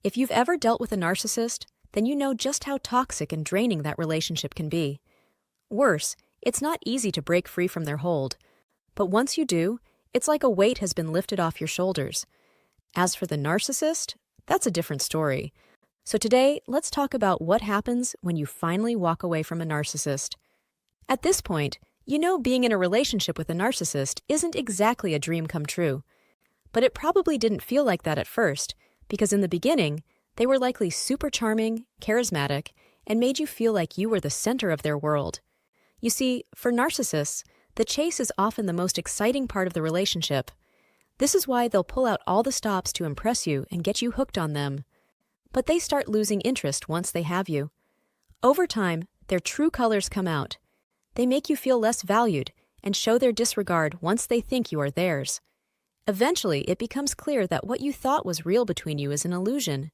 If you've ever dealt with a narcissist, then you know just how toxic and draining that relationship can be. Worse, it's not easy to break free from their hold. But once you do, it's like a weight has been lifted off your shoulders. As for the narcissist, that's a different story. So today, let's talk about what happens when you finally walk away from a narcissist. At this point, you know being in a relationship with a narcissist isn't exactly a dream come true. But it probably didn't feel like that at first, because in the beginning, they were likely super charming, charismatic, and made you feel like you were the center of their world. You see, for narcissists, the chase is often the most exciting part of the relationship. This is why they'll pull out all the stops to impress you and get you hooked on them. But they start losing interest once they have you. Over time, their true colors come out. They make you feel less valued and show their disregard once they think you are theirs. Eventually, it becomes clear that what you thought was real between you is an illusion.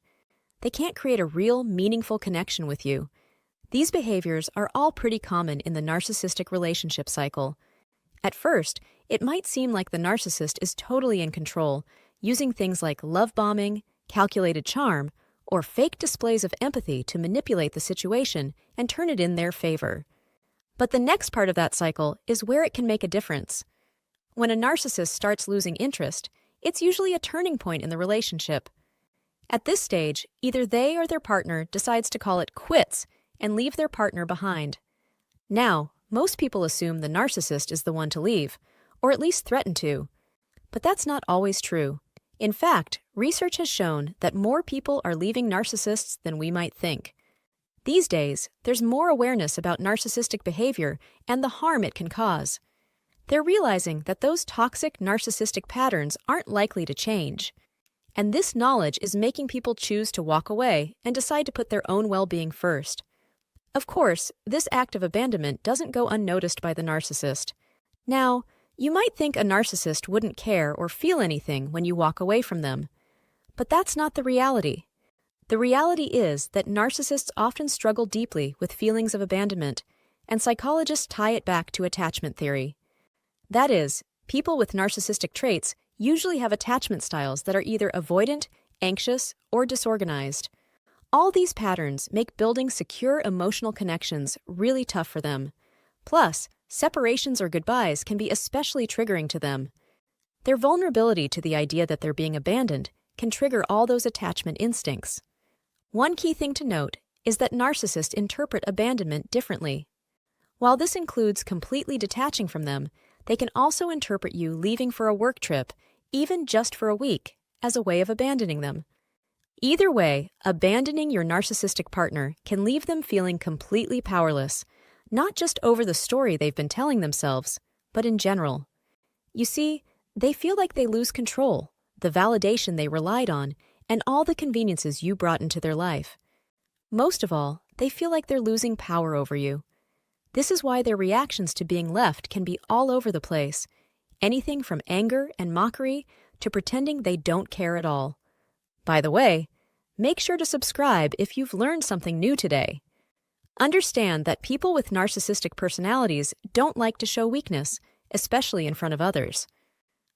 They can't create a real, meaningful connection with you. These behaviors are all pretty common in the narcissistic relationship cycle. At first, it might seem like the narcissist is totally in control, using things like love bombing, calculated charm, or fake displays of empathy to manipulate the situation and turn it in their favor. But the next part of that cycle is where it can make a difference. When a narcissist starts losing interest, it's usually a turning point in the relationship. At this stage, either they or their partner decides to call it quits and leave their partner behind. Now, most people assume the narcissist is the one to leave, or at least threaten to. But that's not always true. In fact, research has shown that more people are leaving narcissists than we might think. These days, there's more awareness about narcissistic behavior and the harm it can cause. They're realizing that those toxic narcissistic patterns aren't likely to change. And this knowledge is making people choose to walk away and decide to put their own well-being first. Of course, this act of abandonment doesn't go unnoticed by the narcissist. Now, you might think a narcissist wouldn't care or feel anything when you walk away from them. But that's not the reality. The reality is that narcissists often struggle deeply with feelings of abandonment, and psychologists tie it back to attachment theory. That is, people with narcissistic traits usually have attachment styles that are either avoidant, anxious, or disorganized. All these patterns make building secure emotional connections really tough for them. Plus, separations or goodbyes can be especially triggering to them. Their vulnerability to the idea that they're being abandoned can trigger all those attachment instincts. One key thing to note is that narcissists interpret abandonment differently. While this includes completely detaching from them, they can also interpret you leaving for a work trip, even just for a week, as a way of abandoning them. Either way, abandoning your narcissistic partner can leave them feeling completely powerless, not just over the story they've been telling themselves, but in general. You see, they feel like they lose control, the validation they relied on, and all the conveniences you brought into their life. Most of all, they feel like they're losing power over you. This is why their reactions to being left can be all over the place, anything from anger and mockery to pretending they don't care at all. By the way, make sure to subscribe if you've learned something new today. Understand that people with narcissistic personalities don't like to show weakness, especially in front of others.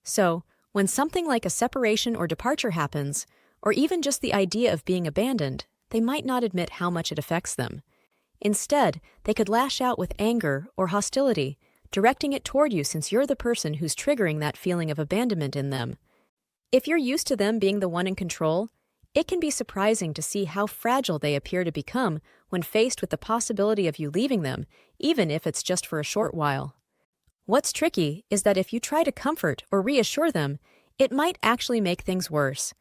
So, when something like a separation or departure happens, or even just the idea of being abandoned, they might not admit how much it affects them. Instead, they could lash out with anger or hostility, directing it toward you since you're the person who's triggering that feeling of abandonment in them. If you're used to them being the one in control, it can be surprising to see how fragile they appear to become when faced with the possibility of you leaving them, even if it's just for a short while. What's tricky is that if you try to comfort or reassure them, it might actually make things worse.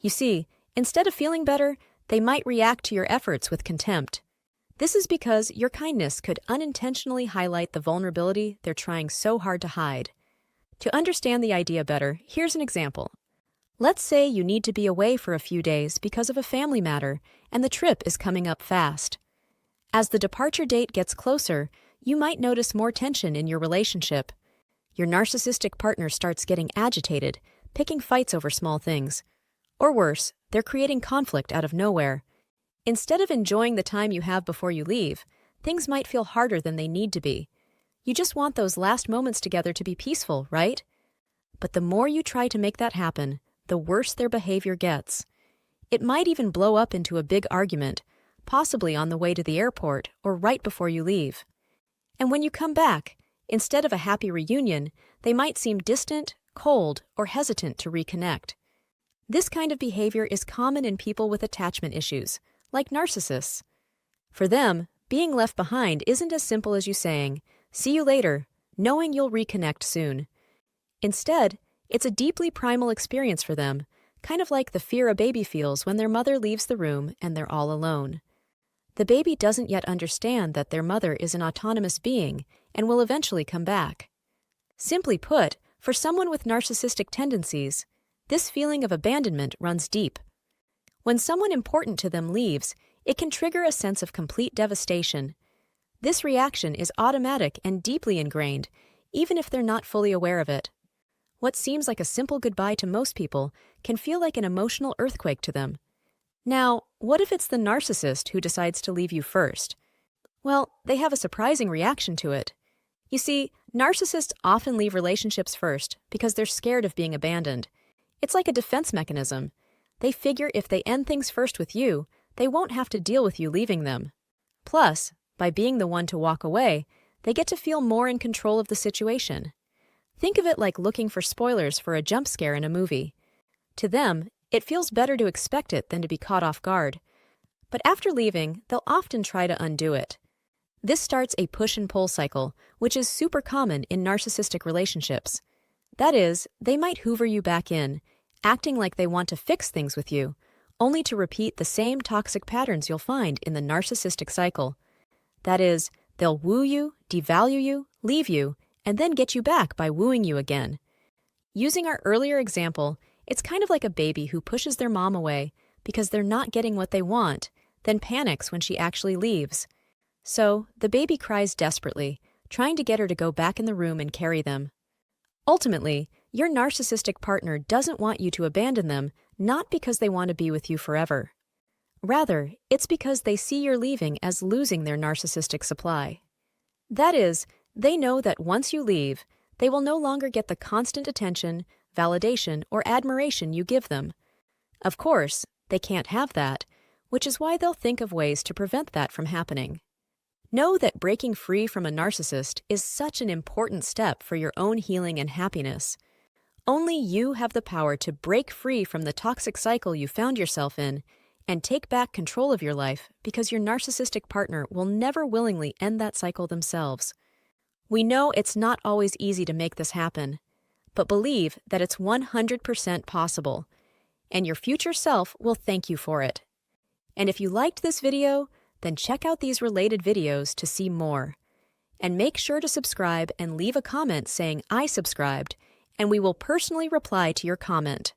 You see, instead of feeling better, they might react to your efforts with contempt. This is because your kindness could unintentionally highlight the vulnerability they're trying so hard to hide. To understand the idea better, here's an example. Let's say you need to be away for a few days because of a family matter, and the trip is coming up fast. As the departure date gets closer, you might notice more tension in your relationship. Your narcissistic partner starts getting agitated, picking fights over small things. Or worse, they're creating conflict out of nowhere. Instead of enjoying the time you have before you leave, things might feel harder than they need to be. You just want those last moments together to be peaceful, right? But the more you try to make that happen, the worse their behavior gets. It might even blow up into a big argument, possibly on the way to the airport or right before you leave. And when you come back, instead of a happy reunion, they might seem distant, cold, or hesitant to reconnect. This kind of behavior is common in people with attachment issues, like narcissists. For them, being left behind isn't as simple as you saying, "See you later," knowing you'll reconnect soon. Instead, it's a deeply primal experience for them, kind of like the fear a baby feels when their mother leaves the room and they're all alone. The baby doesn't yet understand that their mother is an autonomous being and will eventually come back. Simply put, for someone with narcissistic tendencies, this feeling of abandonment runs deep. When someone important to them leaves, it can trigger a sense of complete devastation. This reaction is automatic and deeply ingrained, even if they're not fully aware of it. What seems like a simple goodbye to most people can feel like an emotional earthquake to them. Now, what if it's the narcissist who decides to leave you first? Well, they have a surprising reaction to it. You see, narcissists often leave relationships first because they're scared of being abandoned. It's like a defense mechanism. They figure if they end things first with you, they won't have to deal with you leaving them. Plus, by being the one to walk away, they get to feel more in control of the situation. Think of it like looking for spoilers for a jump scare in a movie. To them, it feels better to expect it than to be caught off guard. But after leaving, they'll often try to undo it. This starts a push and pull cycle, which is super common in narcissistic relationships. That is, they might hoover you back in, acting like they want to fix things with you, only to repeat the same toxic patterns you'll find in the narcissistic cycle. That is, they'll woo you, devalue you, leave you, and then get you back by wooing you again. Using our earlier example, it's kind of like a baby who pushes their mom away because they're not getting what they want, then panics when she actually leaves. So, the baby cries desperately, trying to get her to go back in the room and carry them. Ultimately, your narcissistic partner doesn't want you to abandon them, not because they want to be with you forever. Rather, it's because they see your leaving as losing their narcissistic supply. That is, they know that once you leave, they will no longer get the constant attention, validation, or admiration you give them. Of course, they can't have that, which is why they'll think of ways to prevent that from happening. Know that breaking free from a narcissist is such an important step for your own healing and happiness. Only you have the power to break free from the toxic cycle you found yourself in and take back control of your life because your narcissistic partner will never willingly end that cycle themselves. We know it's not always easy to make this happen, but believe that it's 100% possible, and your future self will thank you for it. And if you liked this video, then check out these related videos to see more. And make sure to subscribe and leave a comment saying "I subscribed," and we will personally reply to your comment.